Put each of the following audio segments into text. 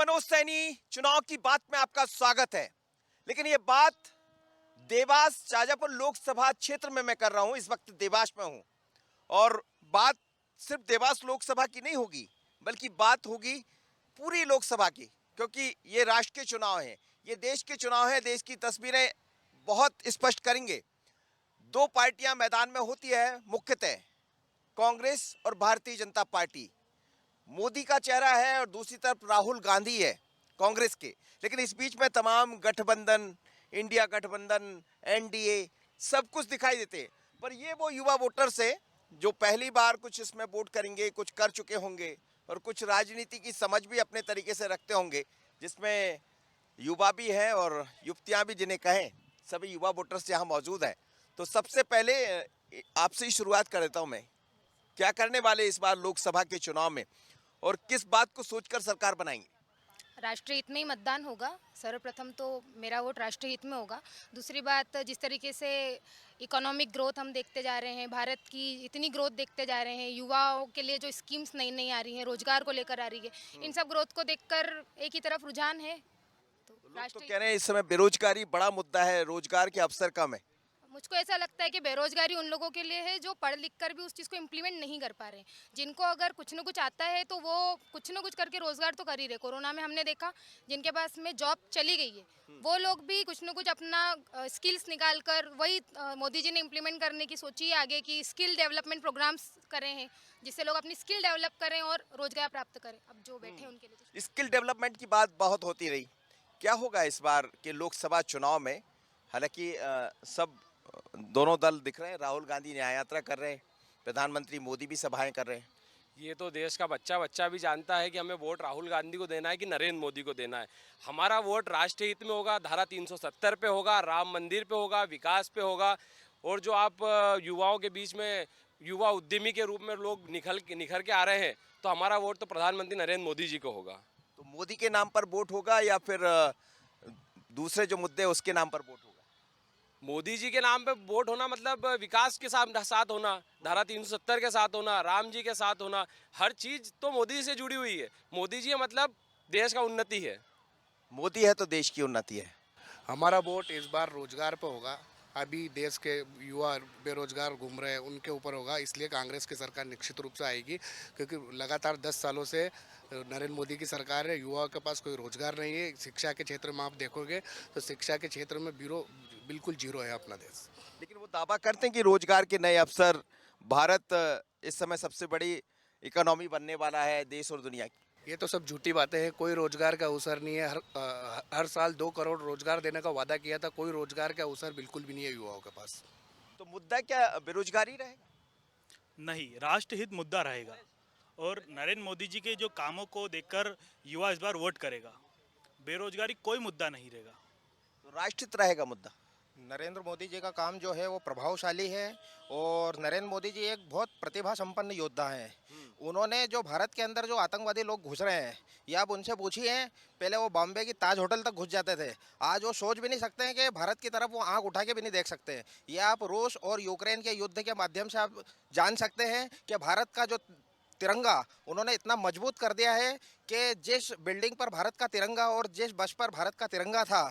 मनोज सैनी, चुनाव की बात में आपका स्वागत है। लेकिन ये बात देवास शाजापुर लोकसभा क्षेत्र में मैं कर रहा हूं। इस वक्त देवास में हूं और बात सिर्फ देवास लोकसभा की नहीं होगी, बल्कि बात होगी पूरी लोकसभा की, क्योंकि ये राष्ट्र के चुनाव हैं, ये देश के चुनाव हैं। देश की तस्वीरें बहुत स्पष्ट करेंगे। दो पार्टियां मैदान में होती है मुख्यतः, कांग्रेस और भारतीय जनता पार्टी। मोदी का चेहरा है और दूसरी तरफ राहुल गांधी है कांग्रेस के। लेकिन इस बीच में तमाम गठबंधन, इंडिया गठबंधन, एनडीए, सब कुछ दिखाई देते हैं। पर ये वो युवा वोटर्स है जो पहली बार कुछ इसमें वोट करेंगे, कुछ कर चुके होंगे और कुछ राजनीति की समझ भी अपने तरीके से रखते होंगे, जिसमें युवा भी हैं और युवतियां भी जिन्हें कहें। सभी युवा वोटर्स यहाँ मौजूद हैं। तो सबसे पहले आपसे ही शुरुआत कर देता हूँ मैं। क्या करने वाले इस बार लोकसभा के चुनाव में और किस बात को सोचकर सरकार बनाएंगे? राष्ट्रीय हित में ही मतदान होगा। सर्वप्रथम तो मेरा वोट राष्ट्रीय हित में होगा। दूसरी बात, जिस तरीके से इकोनॉमिक ग्रोथ हम देखते जा रहे हैं, भारत की इतनी ग्रोथ देखते जा रहे हैं, युवाओं के लिए जो स्कीम्स नई नई आ रही हैं, रोजगार को लेकर आ रही है, इन सब ग्रोथ को देखकर एक ही तरफ रुझान है। तो लोग तो राष्ट्रीय कह रहे हैं इस समय बेरोजगारी बड़ा मुद्दा है, रोजगार के अवसर कम है। मुझको ऐसा लगता है कि बेरोजगारी उन लोगों के लिए है जो पढ़ लिख कर भी उस चीज़ को इम्प्लीमेंट नहीं कर पा रहे हैं। जिनको अगर कुछ न कुछ आता है तो वो कुछ न कुछ करके रोजगार तो कर ही रहे। कोरोना में हमने देखा, जिनके पास में जॉब चली गई है वो लोग भी कुछ न कुछ अपना स्किल्स निकाल कर वही मोदी जी ने इम्प्लीमेंट करने की सोची है आगे की स्किल डेवलपमेंट प्रोग्राम्स करे हैं, जिससे लोग अपनी स्किल डेवलप करें और रोजगार प्राप्त करें। अब जो बैठे हैं उनके लिए स्किल डेवलपमेंट की बात बहुत होती रही। क्या होगा इस बार के लोकसभा चुनाव में? हालांकि सब दोनों दल दिख रहे हैं। राहुल गांधी न्याय यात्रा कर रहे हैं, प्रधानमंत्री मोदी भी सभाएं कर रहे हैं। ये तो देश का बच्चा बच्चा भी जानता है कि हमें वोट राहुल गांधी को देना है कि नरेंद्र मोदी को देना है। हमारा वोट राष्ट्रीय हित में होगा, धारा 370 पे होगा, राम मंदिर पे होगा, विकास पे होगा। और जो आप युवाओं के बीच में युवा उद्यमी के रूप में लोग निखर के आ रहे हैं, तो हमारा वोट तो प्रधानमंत्री नरेंद्र मोदी जी को होगा। तो मोदी के नाम पर वोट होगा या फिर दूसरे जो मुद्दे हैं, उसके नाम पर वोट होगा? मोदी जी के नाम पे वोट होना मतलब विकास के साथ होना, धारा 370 के साथ होना, राम जी के साथ होना, हर चीज तो मोदी जी से जुड़ी हुई है। मोदी जी है मतलब देश का उन्नति है। मोदी है तो देश की उन्नति है। हमारा वोट इस बार रोजगार पर होगा। अभी देश के युवा बेरोजगार घूम रहे हैं, उनके ऊपर होगा। इसलिए कांग्रेस की सरकार निश्चित रूप से आएगी, क्योंकि लगातार 10 सालों से नरेंद्र मोदी की सरकार है। युवाओं के पास कोई रोजगार नहीं है। शिक्षा के क्षेत्र में आप देखोगे तो शिक्षा के क्षेत्र में बिल्कुल जीरो है अपना देश। लेकिन वो दावा करते हैं कि रोजगार के नए अवसर, भारत इस समय सबसे बड़ी इकोनॉमी बनने वाला है देश और दुनिया की। ये तो सब झूठी बातें हैं। कोई रोजगार का अवसर नहीं है। हर साल 2 करोड़ रोजगार देने का वादा किया था। कोई रोजगार का अवसर बिल्कुल भी नहीं है युवाओं के पास। तो मुद्दा क्या बेरोजगारी रहेगा? नहीं, राष्ट्रहित मुद्दा रहेगा और नरेंद्र मोदी जी के जो कामों को देखकर युवा इस बार वोट करेगा। बेरोजगारी कोई मुद्दा नहीं रहेगा। तो राष्ट्रहित रहेगा मुद्दा। नरेंद्र मोदी जी का काम जो है वो प्रभावशाली है और नरेंद्र मोदी जी एक बहुत प्रतिभा संपन्न योद्धा हैं। उन्होंने जो भारत के अंदर जो आतंकवादी लोग घुस रहे हैं, ये आप उनसे पूछिए। पहले वो बॉम्बे की ताज होटल तक घुस जाते थे, आज वो सोच भी नहीं सकते हैं कि भारत की तरफ वो आंख उठा के भी नहीं देख सकते हैं। ये आप रूस और यूक्रेन के युद्ध के माध्यम से आप जान सकते हैं कि भारत का जो तिरंगा उन्होंने इतना मजबूत कर दिया है कि जिस बिल्डिंग पर भारत का तिरंगा और जिस बस पर भारत का तिरंगा था,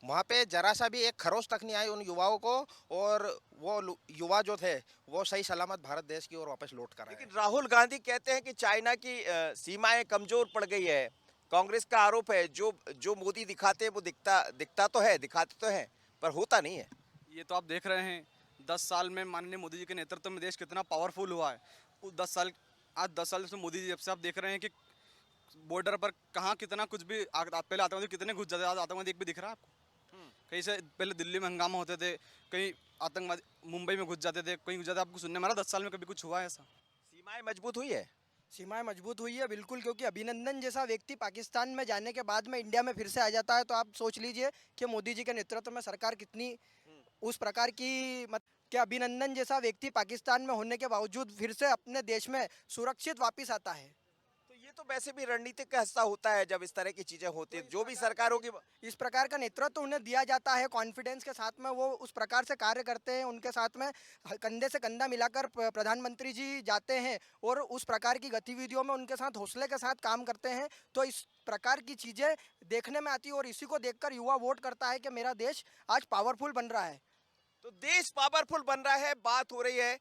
वहाँ पे जरा सा भी एक खरोच तक नहीं आई उन युवाओं को, और वो युवा जो थे वो सही सलामत भारत देश की ओर वापस लौट कर आए। लेकिन राहुल गांधी कहते हैं कि चाइना की सीमाएं कमजोर पड़ गई है। कांग्रेस का आरोप है जो जो मोदी दिखाते हैं वो दिखता तो है, दिखाते तो हैं, पर होता नहीं है। ये तो आप देख रहे हैं 10 साल में माननीय मोदी जी के नेतृत्व में देश कितना पावरफुल हुआ है। उस 10 साल, आज 10 साल से मोदी जी जब से आप देख रहे हैं कि बॉर्डर पर कहाँ कितना कुछ भी पहले आतंकवादी कितने घुस जाते, आज आतंकवादी एक भी दिख रहा है आपको? कहीं से पहले दिल्ली में हंगामा होते थे, कहीं आतंकवादी मुंबई में घुस जाते थे, कहीं घुस जाते। आपको सुनने में आ रहा 10 साल में कभी कुछ हुआ है ऐसा? सीमाएं मजबूत हुई है। सीमाएं मजबूत हुई है बिल्कुल, क्योंकि अभिनंदन जैसा व्यक्ति पाकिस्तान में जाने के बाद में इंडिया में फिर से आ जाता है। तो आप सोच लीजिए कि मोदी जी के नेतृत्व में सरकार कितनी उस प्रकार की कि अभिनंदन जैसा व्यक्ति पाकिस्तान में होने के बावजूद फिर से अपने देश में सुरक्षित वापस आता है। तो ये ये तो वैसे भी रणनीति का हिस्सा होता है जब इस तरह की चीजें होती है, जो भी सरकार होगी। इस प्रकार का नेतृत्व उन्हें दिया जाता है, कॉन्फिडेंस के साथ में वो उस प्रकार से कार्य करते हैं, उनके साथ में कंधे से कंधा मिलाकर प्रधानमंत्री जी जाते हैं और उस प्रकार की गतिविधियों में उनके साथ हौसले के साथ काम करते हैं। तो इस प्रकार की चीज़ें देखने में आती है और इसी को देखकर युवा वोट करता है कि मेरा देश आज पावरफुल बन रहा है। तो देश पावरफुल बन रहा है, बात हो रही है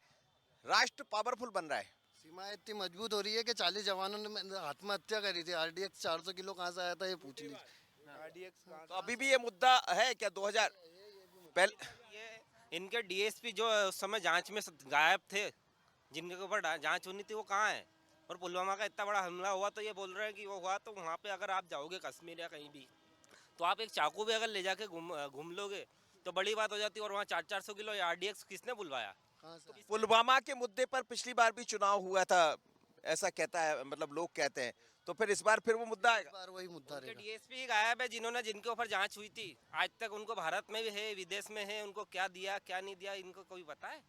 राष्ट्र पावरफुल बन रहा है। सीमाएं इतनी मजबूत हो रही है कि 40 जवानों ने आत्महत्या करी थी। आरडीएक्स 400 किलो कहाँ से आया था ये पूछ लीजिए। तो अभी भी ये मुद्दा है क्या 2000 पहले? ये इनके डीएसपी जो उस समय जांच में गायब थे, जिनके ऊपर जांच होनी थी, वो कहाँ है? और पुलवामा का इतना बड़ा हमला हुआ तो ये बोल रहे हैं कि वो हुआ, तो वहाँ पे अगर आप जाओगे कश्मीर या कहीं भी, तो आप एक चाकू भी अगर ले जाके घूम लोगे तो बड़ी बात हो जाती है। और वहाँ 400 किलो आरडीएक्स किसने बुलवाया? पुलवामा के मुद्दे पर पिछली बार भी चुनाव हुआ था, ऐसा कहता है, मतलब लोग कहते हैं, तो फिर इस बार फिर वो मुद्दा इस आएगा। बार वही मुद्दा रहेगा। डीएसपी गायब है, जिनके ऊपर जांच हुई थी आज तक। उनको भारत में भी है, विदेश में है, उनको क्या दिया क्या नहीं दिया इनको कोई पता है?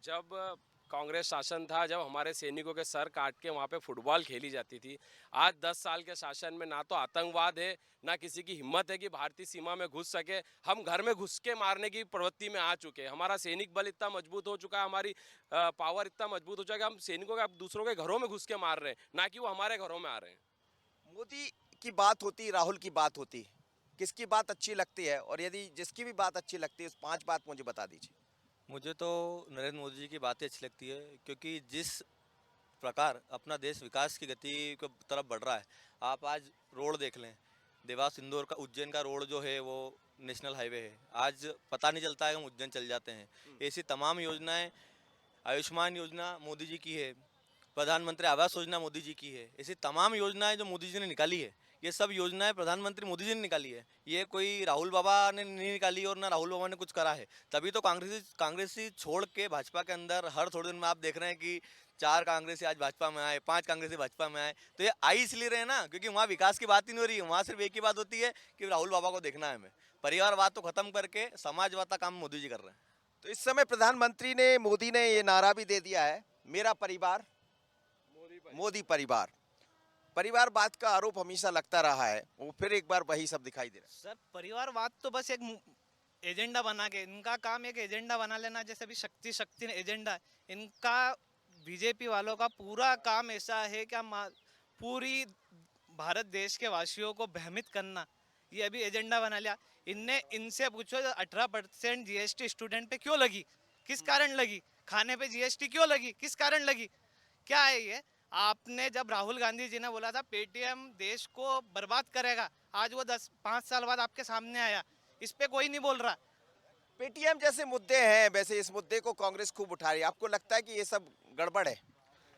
जब कांग्रेस शासन था, जब हमारे सैनिकों के सर काट के वहाँ पे फुटबॉल खेली जाती थी। आज 10 साल के शासन में ना तो आतंकवाद है, ना किसी की हिम्मत है कि भारतीय सीमा में घुस सके। हम घर में घुस के मारने की प्रवृत्ति में आ चुके हैं। हमारा सैनिक बल इतना मजबूत हो चुका है, हमारी पावर इतना मजबूत हो चुका है कि हम सैनिकों के दूसरों के घरों में घुस के मार रहे हैं, ना कि वो हमारे घरों में आ रहे हैं। मोदी की बात होती, राहुल की बात होती, किसकी बात अच्छी लगती है? और यदि जिसकी भी बात अच्छी लगती है उस 5 बात मुझे बता दीजिए। मुझे तो नरेंद्र मोदी जी की बातें अच्छी लगती है, क्योंकि जिस प्रकार अपना देश विकास की गति की तरफ बढ़ रहा है। आप आज रोड देख लें, देवास इंदौर का उज्जैन का रोड जो है वो नेशनल हाईवे है। आज पता नहीं चलता है हम उज्जैन चल जाते हैं। ऐसी तमाम योजनाएं, आयुष्मान योजना मोदी जी की है, प्रधानमंत्री आवास योजना मोदी जी की है। ऐसी तमाम योजनाएं जो मोदी जी ने निकाली है, ये सब योजनाएं प्रधानमंत्री मोदी जी ने निकाली है। ये कोई राहुल बाबा ने नहीं निकाली और ना राहुल बाबा ने कुछ करा है। तभी तो कांग्रेसी छोड़ के भाजपा के अंदर हर थोड़े दिन में आप देख रहे हैं कि 4 कांग्रेसी आज भाजपा में आए, 5 कांग्रेसी भाजपा में आए। तो ये आई इसलिए रहे ना, क्योंकि वहाँ विकास की बात ही नहीं हो रही है। वहाँ सिर्फ एक ही बात होती है कि राहुल बाबा को देखना है हमें। परिवारवाद तो खत्म करके समाजवाद का काम मोदी जी कर रहे हैं। तो इस समय प्रधानमंत्री ने, मोदी ने ये नारा भी दे दिया है, मेरा परिवार मोदी परिवार। परिवारवाद का आरोप हमेशा लगता रहा है, वो फिर एक बार वही सब दिखाई दे रहा है। सर परिवारवाद तो बस एक एजेंडा बना के, इनका काम एक एजेंडा बना लेना। जैसे अभी शक्ति एजेंडा है इनका। बीजेपी वालों का पूरा काम ऐसा है कि पूरी भारत देश के वासियों को भ्रमित करना, ये अभी एजेंडा बना लिया इनने। इनसे पूछो 18% जीएसटी स्टूडेंट पे क्यों लगी, किस कारण लगी? खाने पे जीएसटी क्यों लगी, किस कारण लगी? क्या है ये? आपने जब राहुल गांधी जी ने बोला था पेटीएम देश को बर्बाद करेगा, आज वो 5 साल बाद आपके सामने आया, इस पे कोई नहीं बोल रहा। पेटीएम जैसे मुद्दे हैं, वैसे इस मुद्दे को कांग्रेस खूब उठा रही है। आपको लगता है कि ये सब गड़बड़ है?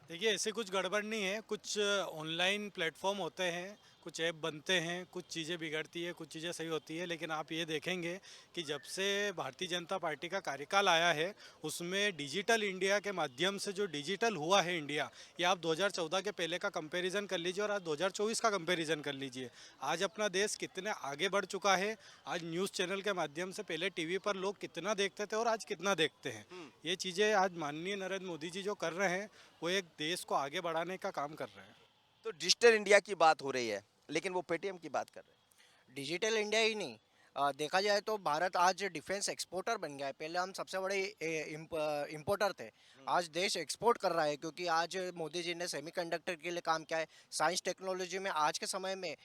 देखिए, ऐसे कुछ गड़बड़ नहीं है। कुछ ऑनलाइन प्लेटफॉर्म होते हैं, कुछ ऐप बनते हैं, कुछ चीज़ें बिगड़ती है, कुछ चीज़ें सही होती है। लेकिन आप ये देखेंगे कि जब से भारतीय जनता पार्टी का कार्यकाल आया है, उसमें डिजिटल इंडिया के माध्यम से जो डिजिटल हुआ है इंडिया, ये आप 2014 के पहले का कंपैरिजन कर लीजिए और आज 2024 का कंपैरिजन कर लीजिए। आज अपना देश कितने आगे बढ़ चुका है। आज न्यूज़ चैनल के माध्यम से पहले टीवी पर लोग कितना देखते थे और आज कितना देखते हैं। ये चीज़ें आज माननीय नरेंद्र मोदी जी जो कर रहे हैं, वो एक देश को आगे बढ़ाने का काम कर रहे हैं। तो डिजिटल इंडिया की बात हो रही है, लेकिन वो पेटीएम की बात कर रहे हैं। डिजिटल इंडिया ही नहीं, देखा जाए तो भारत आज डिफेंस एक्सपोर्टर बन गया है। पहले हम सबसे बड़े इंपोर्टर थे, आज देश एक्सपोर्ट कर रहा है, क्योंकि आज मोदी जी ने सेमीकंडक्टर के लिए काम किया है। साइंस टेक्नोलॉजी में आज के समय में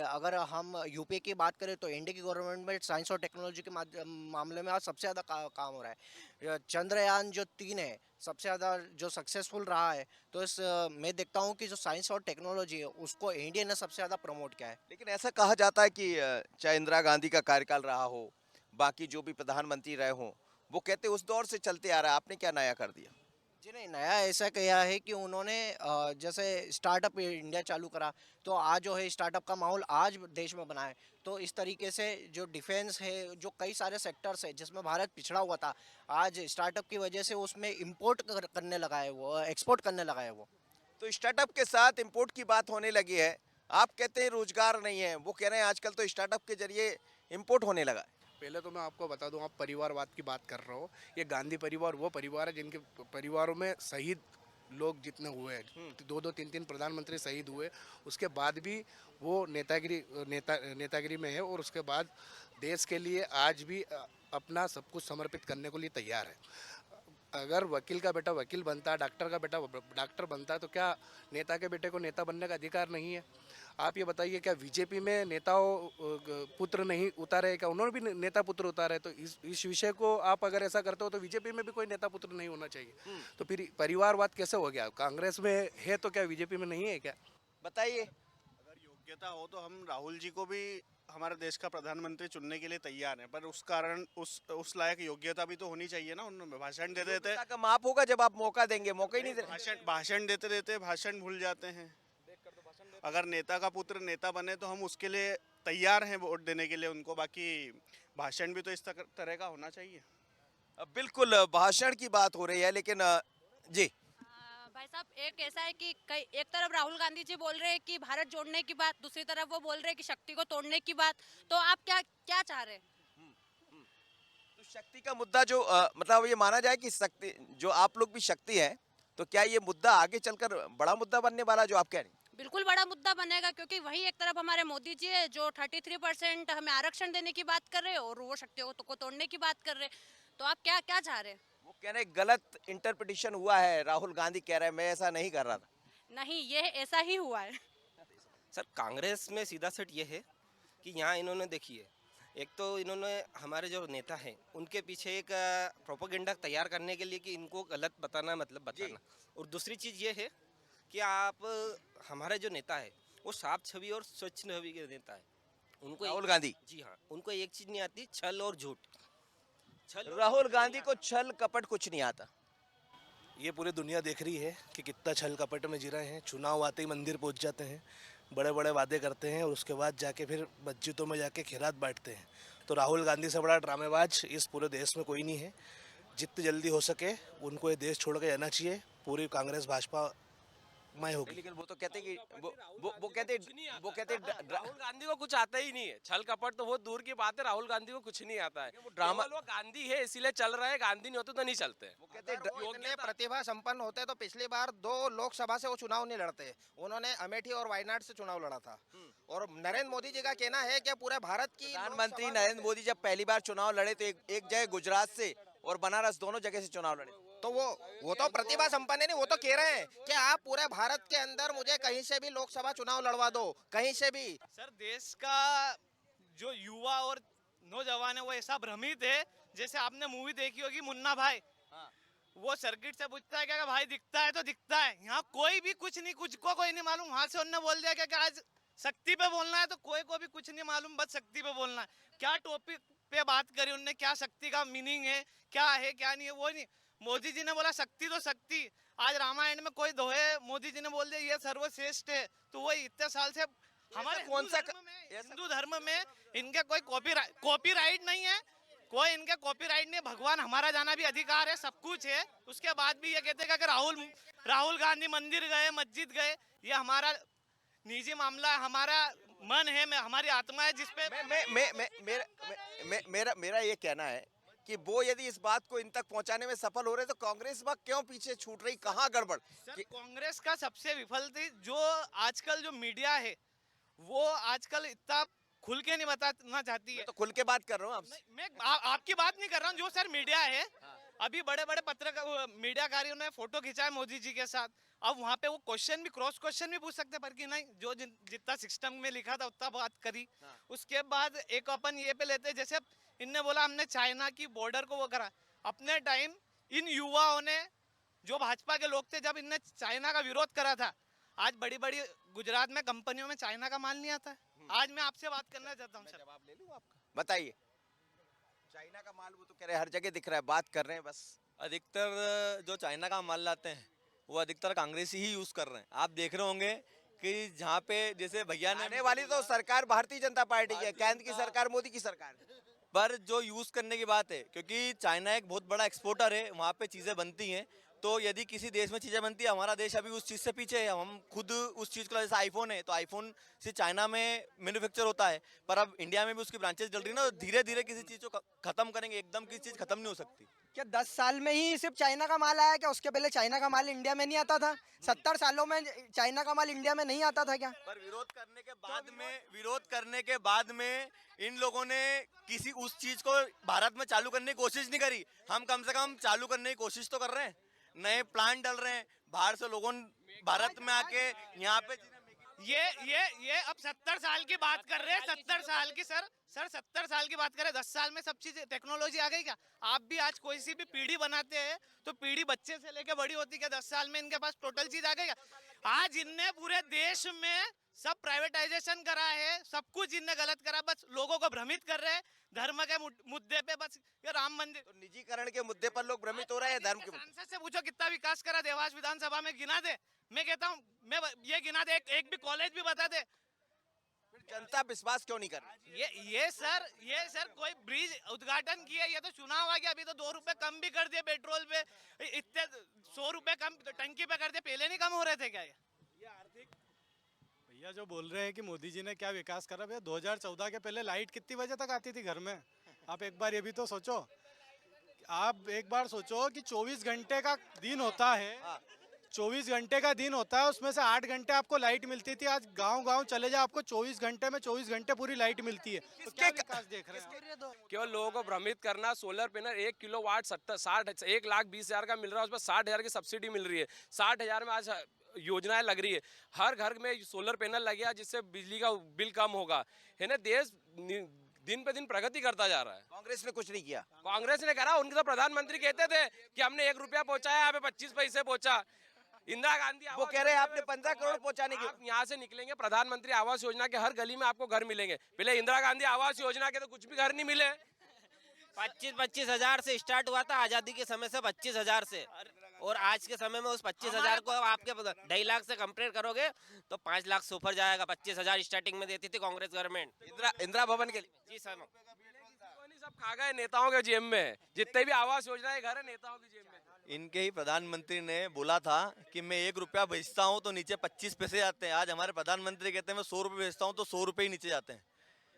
अगर हम यूपी की बात करें तो एनडीए की गवर्नमेंट में साइंस और टेक्नोलॉजी के मामले में आज सबसे ज़्यादा काम हो रहा है। चंद्रयान जो 3 है सबसे ज़्यादा जो सक्सेसफुल रहा है। तो मैं देखता हूँ कि जो साइंस और टेक्नोलॉजी है उसको इंडिया ने सबसे ज़्यादा प्रमोट किया है। लेकिन ऐसा कहा जाता है कि चाहे इंदिरा गांधी का कार्यकाल रहा हो, बाकी जो भी प्रधानमंत्री रहे हों, वो कहते उस दौर से चलते आ रहा है, आपने क्या नया कर दिया? जी नहीं, नया ऐसा किया है कि उन्होंने जैसे स्टार्टअप इंडिया चालू करा, तो आज जो है स्टार्टअप का माहौल आज देश में बना है। तो इस तरीके से जो डिफेंस है, जो कई सारे सेक्टर्स है जिसमें भारत पिछड़ा हुआ था, आज स्टार्टअप की वजह से उसमें इंपोर्ट करने लगा है, वो एक्सपोर्ट करने लगा है वो। तो स्टार्टअप के साथ इंपोर्ट की बात होने लगी है। आप कहते हैं रोजगार नहीं है, वो कह रहे हैं आजकल तो स्टार्टअप के जरिए इंपोर्ट होने लगा है। पहले तो मैं आपको बता दूं, आप परिवारवाद की बात कर रहे हो। ये गांधी परिवार वो परिवार है जिनके परिवारों में शहीद लोग जितने हुए हैं, 2-2 3-3 प्रधानमंत्री शहीद हुए, उसके बाद भी वो नेतागिरी में है और उसके बाद देश के लिए आज भी अपना सब कुछ समर्पित करने के लिए तैयार है। अगर वकील का बेटा वकील बनता है, डॉक्टर का बेटा डॉक्टर बनता है, तो क्या नेता के बेटे को नेता बनने का अधिकार नहीं है? आप ये बताइए, क्या बीजेपी में नेताओं पुत्र नहीं उतारे? क्या उन्होंने भी नेता पुत्र उतारे? तो इस विषय को आप अगर ऐसा करते हो तो बीजेपी में भी कोई नेता पुत्र नहीं होना चाहिए। तो फिर परिवारवाद कैसे हो गया? कांग्रेस में है तो क्या बीजेपी में नहीं है क्या? बताइए। अगर योग्यता हो तो हम राहुल जी को भी हमारे देश का प्रधानमंत्री चुनने के लिए तैयार हैं, पर उस कारण उस लायक योग्यता भी तो होनी चाहिए ना। उन्होंने भाषण देते देते योग्यता का माप होगा जब आप मौका देंगे, मौका ही नहीं दे रहे। भाषण देते देते भाषण भूल जाते हैं। अगर नेता का पुत्र नेता बने तो हम उसके लिए तैयार हैं वोट देने के लिए उनको, बाकी भाषण भी तो इस तरह का होना चाहिए। बिल्कुल भाषण की बात हो रही है, लेकिन जी भाई साहब, एक ऐसा है कि एक तरफ राहुल गांधी जी बोल रहे हैं कि भारत जोड़ने की बात, दूसरी तरफ वो बोल रहे हैं कि शक्ति को तोड़ने की बात। तो आप क्या क्या चाह रहे हैं? तो शक्ति का मुद्दा जो मतलब ये माना जाए कि शक्ति, जो आप लोग भी शक्ति है, तो क्या ये मुद्दा आगे चलकर बड़ा मुद्दा बनने वाला जो आप कह रहे हैं? बिल्कुल बड़ा मुद्दा बनेगा, क्योंकि वही एक तरफ हमारे मोदी जी है जो 33% हमें आरक्षण देने की बात कर रहे हैं और वो शक्तियों को तोड़ने की बात कर रहे हैं। तो आप क्या क्या चाह रहे हैं? वो कह रहे गलत इंटरप्रिटेशन हुआ है, राहुल गांधी कह रहे हैं मैं ऐसा नहीं कर रहा था। नहीं, ये ऐसा ही हुआ है। सर, कांग्रेस में सीधा सेट ये है कि यहाँ इन्होंने देखिए, एक तो इन्होंने हमारे जो नेता हैं उनके पीछे एक प्रोपोगेंडा तैयार करने के लिए कि इनको गलत बताना मतलब बताना, और दूसरी चीज़ ये है कि आप हमारे जो नेता है वो साफ छवि और स्वच्छ छवि के नेता है। उनको राहुल गांधी, जी हाँ, उनको एक चीज़ नहीं आती, छल और झूठ। राहुल गांधी को छल कपट कुछ नहीं आता। ये पूरी दुनिया देख रही है कि कितना छल कपट में जी रहे हैं। चुनाव आते ही मंदिर पहुंच जाते हैं, बड़े बड़े वादे करते हैं और उसके बाद जाके फिर मस्जिदों में जाके खैरात बांटते हैं। तो राहुल गांधी से बड़ा ड्रामेबाज इस पूरे देश में कोई नहीं है। जितनी जल्दी हो सके उनको ये देश छोड़ के जाना चाहिए। पूरी कांग्रेस भाजपा में होगी। लेकिन वो तो कहते कि वो कहते राहुल गांधी को कुछ आता ही नहीं है। छल कपट तो बहुत दूर की बात है, राहुल गांधी को कुछ नहीं आता है। वो ड्रामा, वो गांधी है इसीलिए चल रहा है, गांधी नहीं होते तो नहीं चलते। वो कहते इतने प्रतिभा संपन्न होते तो पिछली बार 2 लोकसभा से वो चुनाव नहीं लड़ते। उन्होंने अमेठी और वायनाड से चुनाव लड़ा था। और नरेंद्र मोदी जी का कहना है कि पूरे भारत की प्रधानमंत्री नरेंद्र मोदी जब पहली बार चुनाव लड़े तो एक जगह गुजरात से और बनारस दोनों जगह से चुनाव लड़े। तो वो तो प्रतिभा संपन्न है। नहीं, वो तो कह रहे हैं कि आप पूरे भारत के अंदर मुझे कहीं से भी लोकसभा चुनाव लड़वा दो, कहीं से भी। सर, देश का जो युवा और नौजवान है वो ऐसा भ्रमित है, जैसे आपने मूवी देखी होगी मुन्ना भाई। वो सर्किट से पूछता है क्या भाई दिखता है तो दिखता है। यहाँ कोई भी कुछ नहीं, कुछ को कोई नहीं मालूम। वहां से उन्होंने बोल दिया कि आज शक्ति पे बोलना है, तो कोई को भी कुछ नहीं मालूम, बस शक्ति पे बोलना है। क्या टॉपिक पे बात करी उनने, क्या शक्ति का मीनिंग है, क्या है क्या नहीं है, वो नहीं। मोदी जी ने बोला शक्ति तो शक्ति। आज रामायण में कोई दोहे मोदी जी ने बोल दिया ये सर्वश्रेष्ठ है। तो वो इतने साल से हमारे कौन सा हिंदू धर्म में इनके कोई कॉपीराइट नहीं है, कोई इनके कॉपीराइट नहीं। भगवान हमारा जाना भी अधिकार है, सब कुछ है। उसके बाद भी ये कहते हैं कि राहुल गांधी मंदिर गए, मस्जिद गए, ये हमारा निजी मामला है, हमारा मन है, हमारी आत्मा है जिसपे मेरा ये कहना है कि वो यदि इस बात को इन तक पहुंचाने में सफल हो रहे तो कांग्रेस बात क्यों पीछे छूट रही, कहाँ गड़बड़? सर, कांग्रेस का सबसे विफल थी जो आजकल जो मीडिया है वो आजकल इतना खुल के नहीं बताना चाहती है। तो खुल के बात कर रहा हूँ आपसे। मैं आपकी बात नहीं कर रहा हूँ। जो सर मीडिया है, अभी बड़े बड़े पत्रकार मीडियाकारियों ने फोटो खिंचाया मोदी जी के साथ। अब वहाँ पे वो क्वेश्चन भी, क्रॉस क्वेश्चन भी पूछ सकते, पर कि नहीं, जो जितना सिस्टम में लिखा था उतना बात करी। उसके बाद एक अपन ये पे लेते, जैसे इनने बोला हमने चाइना की बॉर्डर को वो करा। अपने टाइम इन युवाओं ने, जो भाजपा के लोग थे, जब इनने चाइना का विरोध करा था, आज बड़ी बड़ी गुजरात में कंपनियों में चाइना का माल नहीं आता है। आज मैं आपसे बात करना चाहता हूँ सर। जवाब ले लूँ आपका? बताइए। चाइना का माल वो तो कह रहे हैं हर जगह दिख रहा है, बात कर रहे हैं बस। अधिकतर जो चाइना का माल लाते हैं वो अधिकतर कांग्रेसी ही यूज कर रहे हैं। आप देख रहे होंगे कि जहाँ पे जैसे भैया ने आने वाली तो सरकार भारतीय जनता पार्टी की है, केंद्र की सरकार, मोदी की सरकार। पर जो यूज करने की बात है, क्योंकि चाइना एक बहुत बड़ा एक्सपोर्टर है, वहाँ पे चीजें बनती हैं। तो यदि किसी देश में चीजें बनती है, हमारा देश अभी उस चीज से पीछे है। हम खुद उस चीज को, जैसे आईफोन है तो आईफोन से चाइना में मैन्युफैक्चर होता है, पर अब इंडिया में भी उसकी ब्रांचेस चल रही है ना। तो धीरे धीरे किसी चीज को खत्म करेंगे, एकदम किसी चीज खत्म नहीं हो सकती। क्या 10 साल में ही सिर्फ चाइना का माल आया? क्या उसके पहले चाइना का माल इंडिया में नहीं आता था? 70 सालों में चाइना का माल इंडिया में नहीं आता था क्या? पर विरोध करने के बाद में इन लोगों ने किसी उस चीज को भारत में चालू करने की कोशिश नहीं करी। हम कम से कम चालू करने की कोशिश तो कर रहे हैं, नए प्लांट डल रहे हैं, बाहर से लोगों भारत में आके यहाँ पे ये अब 70 साल की बात कर रहे हैं, 70 साल की सर 70 साल की बात करें, 10 साल में सब चीजें टेक्नोलॉजी आ गई क्या? आप भी आज कोई सी भी पीढ़ी बनाते हैं तो पीढ़ी बच्चे से लेके बड़ी होती है, 10 साल में इनके पास टोटल चीज आ गई क्या? आज इनने पूरे देश में सब प्राइवेटाइजेशन करा है, सब कुछ इनने गलत करा, बस लोगों को भ्रमित कर रहे हैं धर्म के मुद्दे पे। बस ये राम मंदिर तो निजीकरण के मुद्दे पर लोग भ्रमित हो रहे हैं धर्म के मुद्दे। सांसद से पूछो कितना विकास करा देवास विधानसभा में, गिना दे। मैं कहता हूँ मैं ये गिना दे, एक भी कॉलेज भी बता दे। जनता विश्वास क्यों नहीं कर रही? ये सर कोई ब्रिज उद्घाटन किया, ये तो चुनाव आ गया, अभी तो 2 रुपए कम भी कर दिए पेट्रोल पे, इतने 100 रुपए कम टंकी पे कर दिए, पहले नहीं कम हो रहे थे क्या? ये आर्थिक भैया जो बोल रहे हैं कि मोदी जी ने क्या विकास करा, भैया 2014 के पहले लाइट कितनी बजे तक आती थी घर में? आप एक बार ये भी तो सोचो। आप एक बार सोचो कि 24 घंटे का दिन होता है, 24 घंटे का दिन होता है, उसमें से 8 घंटे आपको लाइट मिलती थी। आज गांव-गांव चले जाओ, आपको 24 घंटे में 24 घंटे पूरी लाइट मिलती है। तो क्या विकास देख रहे हैं? केवल लोगों को भ्रमित करना। सोलर पैनल 1 किलोवाट 1,20,000 का मिल रहा है, उसमें 60,000 की सब्सिडी मिल रही है। 60,000 में आज योजनाएं लग रही है, हर घर में सोलर पैनल लग गया जिससे बिजली का बिल कम होगा, है ना। देश दिन पे दिन प्रगति करता जा रहा है। कांग्रेस ने कुछ नहीं किया। कांग्रेस ने करा, उनके तो प्रधानमंत्री कहते थे कि हमने 1 रुपया पहुंचाया, यहाँ पे 25 पैसे पहुंचा। इंदिरा गांधी वो कह रहे हैं आपने 15 करोड़ पहुंचाने की। आप यहाँ से निकलेंगे, प्रधानमंत्री आवास योजना के हर गली में आपको घर मिलेंगे। पहले इंदिरा गांधी आवास योजना के तो कुछ भी घर नहीं मिले। 25 हजार से स्टार्ट हुआ था आजादी के समय से, 25 हजार से, और आज के समय में उस 25 हजार को आपके 2.5 लाख से कंपेयर करोगे तो 5 लाख से ऊपर जाएगा। 25 हजार स्टार्टिंग में देती थी कांग्रेस गवर्नमेंट इंदिरा भवन के लिए। जी सर, सब खा गए नेताओं के जेब में, जितने भी आवास योजना के घर है नेताओं की जेब में। इनके ही प्रधानमंत्री ने बोला था कि मैं 1 रुपया बेचता हूँ तो नीचे 25 पैसे आते हैं। आज हमारे प्रधानमंत्री कहते हैं मैं 100 रुपये बेचता हूँ तो 100 रुपये ही नीचे जाते हैं।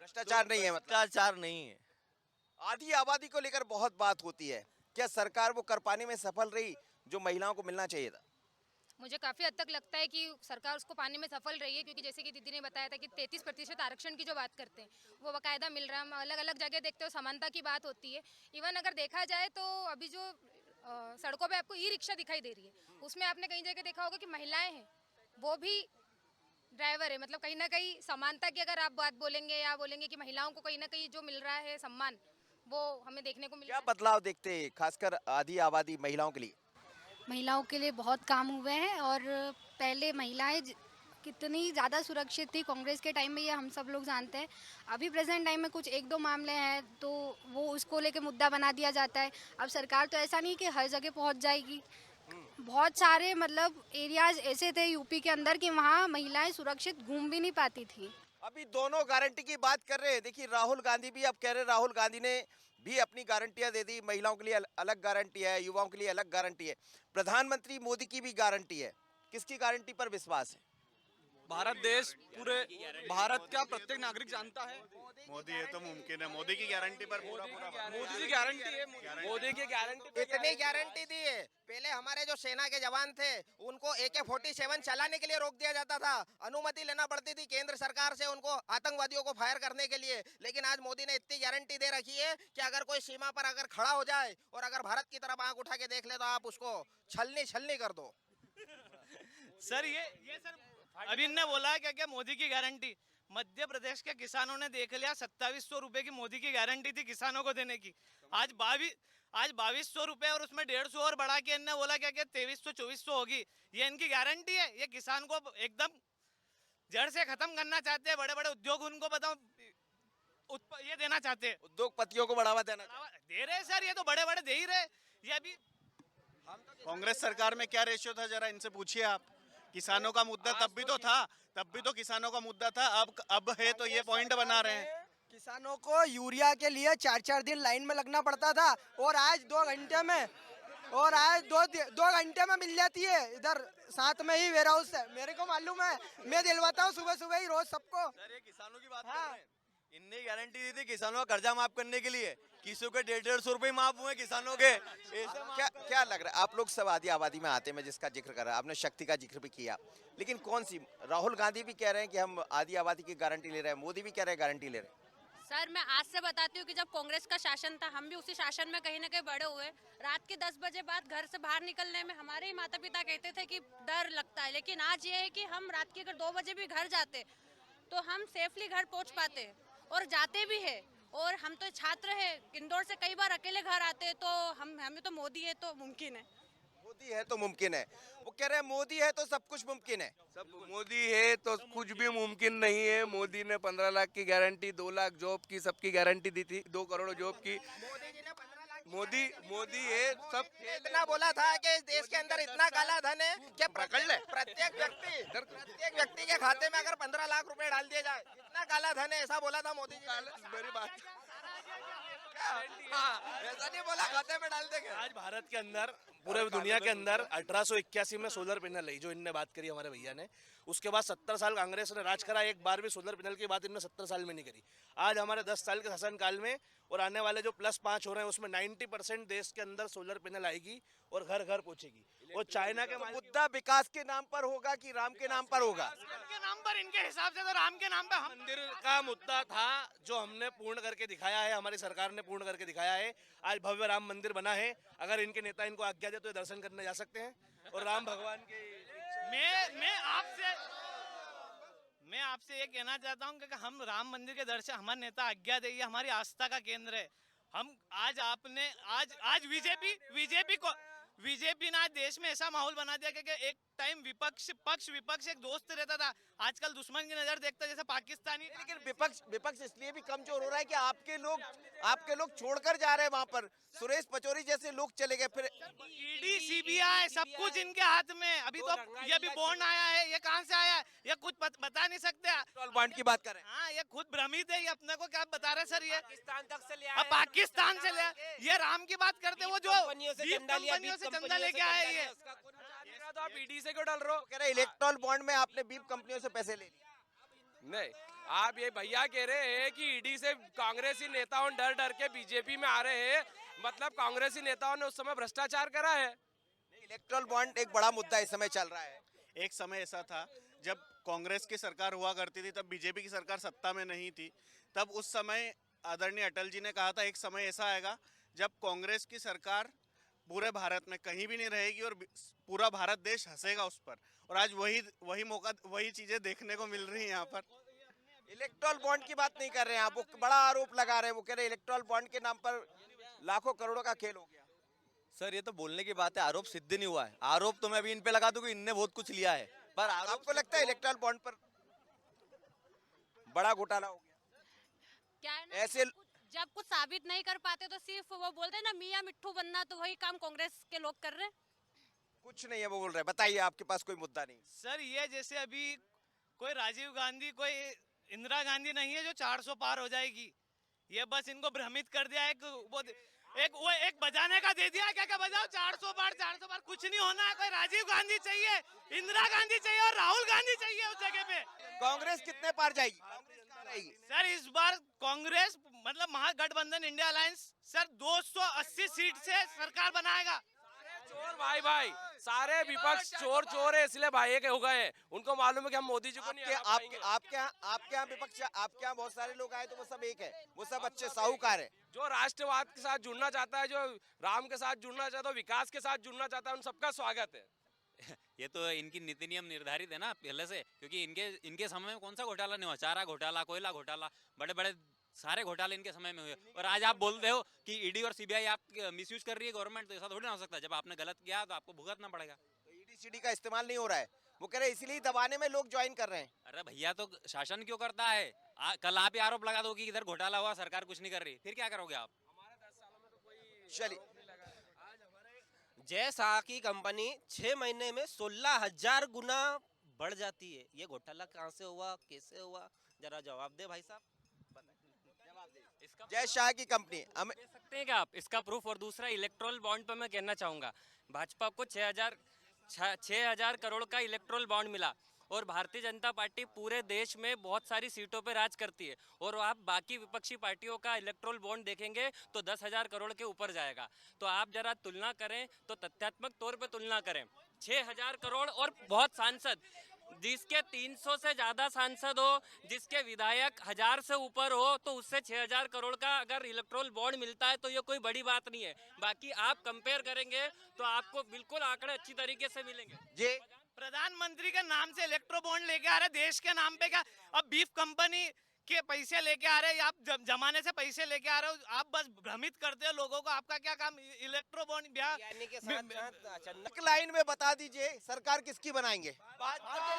भ्रष्टाचार नहीं है, मतलब भ्रष्टाचार नहीं है। आधी आबादी को लेकर बहुत बात होती है, क्या सरकार वो कर पाने में सफल रही जो महिलाओं को मिलना चाहिए था? मुझे काफ़ी हद तक लगता है कि सरकार उसको पाने में सफल रही है, क्योंकि जैसे कि दीदी ने बताया था कि 33% आरक्षण की जो बात करते हैं वो बाकायदा मिल रहा है। हम अलग अलग जगह देखते हो समानता की बात होती है। इवन अगर देखा जाए तो अभी जो सड़कों पे आपको ई-रिक्शा दिखाई दे रही है, उसमें आपने कई जगह देखा होगा कि महिलाएं हैं वो भी ड्राइवर है। मतलब कहीं ना कहीं समानता की अगर आप बात बोलेंगे या बोलेंगे कि महिलाओं को कहीं ना कहीं जो मिल रहा है सम्मान, वो हमें देखने को मिल रहा है। क्या बदलाव देखते हैं खासकर आधी आबादी महिलाओं के लिए? महिलाओं के लिए बहुत काम हुए हैं, और पहले महिलाएं कितनी ज़्यादा सुरक्षित थी कांग्रेस के टाइम में, ये हम सब लोग जानते हैं। अभी प्रेजेंट टाइम में कुछ 1-2 मामले हैं तो वो उसको लेके मुद्दा बना दिया जाता है। अब सरकार तो ऐसा नहीं कि हर जगह पहुंच जाएगी। बहुत सारे मतलब एरियाज ऐसे थे यूपी के अंदर कि वहाँ महिलाएं सुरक्षित घूम भी नहीं पाती थी। अभी दोनों गारंटी की बात कर रहे हैं। देखिए राहुल गांधी भी अब कह रहे हैं, राहुल गांधी ने भी अपनी गारंटियां दे दी। महिलाओं के लिए अलग गारंटी है, युवाओं के लिए अलग गारंटी है। प्रधानमंत्री मोदी की भी गारंटी है। किसकी गारंटी पर विश्वास है? भारत देश पूरे भारत का प्रत्येक नागरिक जानता है मोदी है तो मुमकिन है। मोदी की गारंटी पर पूरा मोदी की गारंटी है। मोदी की गारंटी इतनी गारंटी दी है। पहले हमारे जो सेना के जवान थे उनको AK-47 चलाने के लिए रोक दिया जाता था, अनुमति लेना पड़ती थी केंद्र सरकार से उनको आतंकवादियों को फायर करने के लिए। लेकिन आज मोदी ने इतनी गारंटी दे रखी है कि अगर कोई सीमा पर अगर खड़ा हो जाए और अगर भारत की तरफ आंख उठा के देख ले तो आप उसको छलनी कर दो। सर ये सर अभी इनने बोला क्या क्या मोदी की गारंटी, मध्य प्रदेश के किसानों ने देख लिया। 2700 रुपए की मोदी की गारंटी थी किसानों को देने की, आज 2200 रुपए, और उसमें 150 और बढ़ा के इनने बोला क्या 2300-2400 होगी। ये इनकी गारंटी है। ये किसान को एकदम जड़ से खत्म करना चाहते हैं। बड़े बड़े उद्योग उनको बताओ ये देना चाहते हैं, उद्योगपतियों को बढ़ावा देना दे रहे सर। ये तो बड़े बड़े दे ही रहे। ये अभी कांग्रेस सरकार में क्या रेशियो था, जरा इनसे पूछिए आप। किसानों का मुद्दा तब भी तो किसानों का मुद्दा था, अब है तो ये पॉइंट बना रहे हैं। किसानों को यूरिया के लिए 4-4 दिन लाइन में लगना पड़ता था, और आज 2 घंटे में मिल जाती है। इधर साथ में ही वेयर हाउस है, मेरे को मालूम है, मैं दिलवाता हूँ सुबह ही रोज सबको। सर ये किसानों की बात कर रहे हैं। इनने गारंटी दी थी किसानों का कर्जा माफ करने के लिए, किसी के 150 रुपए माफ हुए किसानों के क्या लग रहा है, आप लोग सब आधी आबादी में आते हैं, मैं जिसका जिक्र कर रहा आपने शक्ति का जिक्र भी किया, लेकिन कौन सी, राहुल गांधी भी कह रहे हैं कि हम आधी आबादी की गारंटी ले रहे हैं, मोदी भी कह रहे हैं गारंटी ले रहे हैं। सर मैं आज से बताती हूँ कि जब कांग्रेस का शासन था हम भी उसी शासन में कहीं ना कहीं बड़े हुए। रात के 10 बजे बाद घर से बाहर निकलने में हमारे ही माता पिता कहते थे कि डर लगता है, लेकिन आज ये है कि हम रात के अगर 2 बजे भी घर जाते तो हम सेफली घर पहुँच पाते और जाते भी है। और हम तो छात्र है, इंदौर से कई बार अकेले घर आते, तो हमें तो मोदी है तो मुमकिन है। मोदी है तो मुमकिन है, वो कह रहे हैं मोदी है तो सब कुछ मुमकिन है। सब मोदी है तो कुछ भी मुमकिन नहीं है। मोदी ने 15 लाख की गारंटी, 2 लाख जॉब की, सबकी गारंटी दी थी, 2 करोड़ जॉब की। मोदी है सब। इतना बोला था कि इस देश के अंदर इतना काला धन है कि प्रत्येक व्यक्ति के खाते में अगर 15 लाख रुपए डाल दिए जाए, इतना काला धन है, ऐसा बोला था मोदी जी। मेरी बात ऐसा नहीं बोला खाते में डाल देंगे। आज भारत के अंदर, पूरे दुनिया के अंदर 1881 में सोलर पैनल आई, जो इनने बात करी हमारे भैया ने। उसके बाद 70 साल कांग्रेस ने राज करा, एक बार भी सोलर पैनल की बात इनने 70 साल में नहीं करी। आज हमारे 10 साल के शासन काल में और आने वाले जो +5 हो रहे हैं उसमें 90% देश के अंदर सोलर पैनल आएगी और घर घर पहुंचेगी। और चाइना के मुद्दा विकास के नाम पर होगा कि राम के नाम पर होगा? के नाम पर, इनके हिसाब से तो राम के नाम पे। मंदिर का मुद्दा था जो हमने पूर्ण करके दिखाया है, हमारी सरकार ने पूर्ण करके दिखाया है। आज भव्य राम मंदिर बना है, अगर इनके नेता इनको आज्ञा दे तो ये दर्शन करने जा सकते हैं। और राम भगवान के मैं आपसे ये कहना चाहता हूँ कि हम राम मंदिर के दर्शन, हमारे नेता आज्ञा दे, ये हमारी आस्था का केंद्र है। हम आज बीजेपी ने आज देश में ऐसा माहौल बना दिया कि एक टाइम विपक्ष एक दोस्त रहता था, आजकल दुश्मन की नजर देखता है, जैसे पाकिस्तानी। लेकिन विपक्ष इसलिए भी कमजोर हो रहा है कि आपके लोग छोड़कर जा रहे हैं वहां पर। सुरेश पचौरी जैसे लोग चले गए, फिर ईडी सीबीआई सब कुछ इनके हाथ में। अभी तो ये भी बॉन्ड आया है, ये कहां से आया है ये कुछ बता नहीं सकते। बॉन्ड की बात कर रहे हैं। हाँ, ये खुद भ्रमित है, ये अपने को क्या बता रहे सर? ये पाकिस्तान तक से ले पाकिस्तान से लिया, ये राम की बात करते, वो जो कंपनियों से चंदा लेके आए ये। तो आप ईडी से क्यों डल रहे हो? कह रहे इलेक्ट्रॉल बॉन्ड में आपने बीप कंपनियों से पैसे ले लिए। नहीं, आप ये भैया कह रहे हैं कि ईडी से कांग्रेसी नेताओं डर डर के बीजेपी में आ रहे हैं, मतलब कांग्रेसी नेताओं ने उस समय भ्रष्टाचार करा है। इलेक्ट्रॉल बॉन्ड एक बड़ा मुद्दा इस समय चल रहा है। एक समय ऐसा था जब कांग्रेस की सरकार हुआ करती थी, तब बीजेपी की सरकार सत्ता में नहीं थी। तब उस समय आदरणीय अटल जी ने कहा था एक समय ऐसा आएगा जब कांग्रेस की सरकार पूरे भारत में कहीं भी नहीं रहेगी और पूरा भारत देश हंसेगा उस पर। और आज वही चीजें देखने को मिल रही हैं यहाँ पर। इलेक्ट्रॉल बॉन्ड की बात नहीं कर रहे हैं आप, वो बड़ा आरोप लगा रहे हैं। वो कह रहे हैं इलेक्ट्रॉल बॉन्ड के नाम पर लाखों करोड़ों का खेल हो गया। सर ये तो बोलने की बात है, आरोप सिद्ध नहीं हुआ है। आरोप तो मैं अभी इन पे लगा दूं कि इनने बहुत कुछ लिया है, पर आपको लगता है इलेक्ट्रॉल बॉन्ड पर बड़ा घोटाला हो गया? क्या है ना, ऐसे जब कुछ साबित नहीं कर पाते तो सिर्फ वो बोलते हैं ना मियां मिट्ठू बनना, तो वही काम कांग्रेस के लोग कर रहे हैं। कुछ नहीं है वो बोल रहे हैं। बताइए, आपके पास कोई मुद्दा नहीं? सर ये जैसे अभी कोई राजीव गांधी, कोई इंदिरा गांधी नहीं है जो 400 पार हो जाएगी। ये बस इनको भ्रमित कर दिया है, एक बजाने का दे दिया, क्या बजाओ 400 पार। कुछ नहीं होना है। कोई राजीव गांधी चाहिए, इंदिरा गांधी चाहिए और राहुल गांधी चाहिए उस जगह पे। कांग्रेस कितने पार जाएगी? सर इस बार कांग्रेस मतलब महागठबंधन इंडिया अलायंस सर 280 सीट से सरकार बनाएगा। चोर भाई सारे विपक्ष चोर है, इसलिए भाई के हो गए हैं। उनको मालूम है कि हम मोदी जी को नहीं हरा पाएंगे। आपके यहाँ विपक्ष, आपके यहाँ बहुत सारे लोग आए तो वो सब एक है, वो सब अच्छे साहूकार है। जो राष्ट्रवाद के साथ जुड़ना चाहता है, जो राम के साथ जुड़ना चाहता है, विकास के साथ जुड़ना चाहता है, उन सबका स्वागत है। ये तो इनकी नीति नियम निर्धारित है ना पहले से, क्योंकि इनके समय में कौन सा घोटाला नहीं हुआ? चारा घोटाला, कोयला घोटाला, बड़े बड़े सारे घोटाले इनके समय में हुए। और आज आप बोलते हो कि ईडी और सीबीआई आप मिसयूज कर रही है गवर्नमेंट, तो ऐसा थोड़ी ना हो सकता। जब आपने गलत किया तो आपको भुगतना पड़ेगा। तो ईडी सीडी का इस्तेमाल नहीं हो रहा है, वो कह रहे हैं इसलिए दबाने में लोग ज्वाइन कर रहे हैं। अरे भैया तो शासन क्यों करता है? कल आप ही आरोप लगा दो कि इधर घोटाला हुआ, सरकार कुछ नहीं कर रही, फिर क्या करोगे आप? चलिए, जय शाह की कंपनी 6 महीने में 16,000 गुना बढ़ जाती है। ये घोटाला कहाँ से हुआ, कैसे हुआ? जरा जवाब दे भाई साहब। जय शाह की कंपनी हम दे सकते हैं क्या आप इसका प्रूफ? और दूसरा इलेक्ट्रोल बॉन्ड पर मैं कहना चाहूँगा, भाजपा को 6,000 करोड़ का इलेक्ट्रोल बॉन्ड मिला और भारतीय जनता पार्टी पूरे देश में बहुत सारी सीटों पर राज करती है। और आप बाकी विपक्षी पार्टियों का इलेक्ट्रोल बॉन्ड देखेंगे तो 10,000 करोड़ के ऊपर जाएगा। तो आप जरा तुलना करें तो तथ्यात्मक तौर पर तुलना करें। 6,000 करोड़ और बहुत सांसद, जिसके 300 से ज्यादा सांसद हो, जिसके विधायक 1000 से ऊपर हो, तो उससे 6,000 करोड़ का अगर इलेक्ट्रोल बॉन्ड मिलता है तो ये कोई बड़ी बात नहीं है। बाकी आप कंपेयर करेंगे तो आपको बिल्कुल आंकड़े अच्छी तरीके से मिलेंगे। जी प्रधानमंत्री के नाम से इलेक्ट्रो बॉन्ड लेके आ रहे, देश के नाम पे क्या अब बीफ कंपनी के पैसे लेके आ रहे हैं, आप जमाने से पैसे लेके आ रहे हो, आप बस भ्रमित करते हो लोगों को। आपका क्या काम इलेक्ट्रो बॉन्ड एक लाइन में बता दीजिए सरकार किसकी बनाएंगे? Bharatiya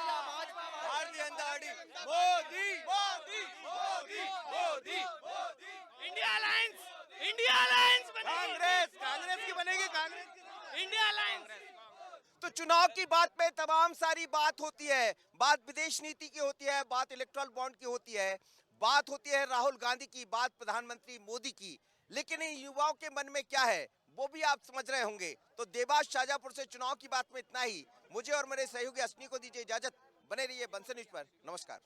Janata party Modi Modi Modi Modi India alliance, India alliance Congress की बनेगी, इंडिया अलायंस। तो चुनाव की बात में तमाम सारी बात होती है, बात विदेश नीति की होती है, बात इलेक्ट्रल बॉन्ड की होती है, बात होती है राहुल गांधी की, बात प्रधानमंत्री मोदी की, लेकिन इन युवाओं के मन में क्या है वो भी आप समझ रहे होंगे। तो देवास शाजापुर से चुनाव की बात में इतना ही। मुझे और मेरे सहयोगी अश्विनी को दीजिए इजाजत। बने रहिए बंसल न्यूज पर। नमस्कार।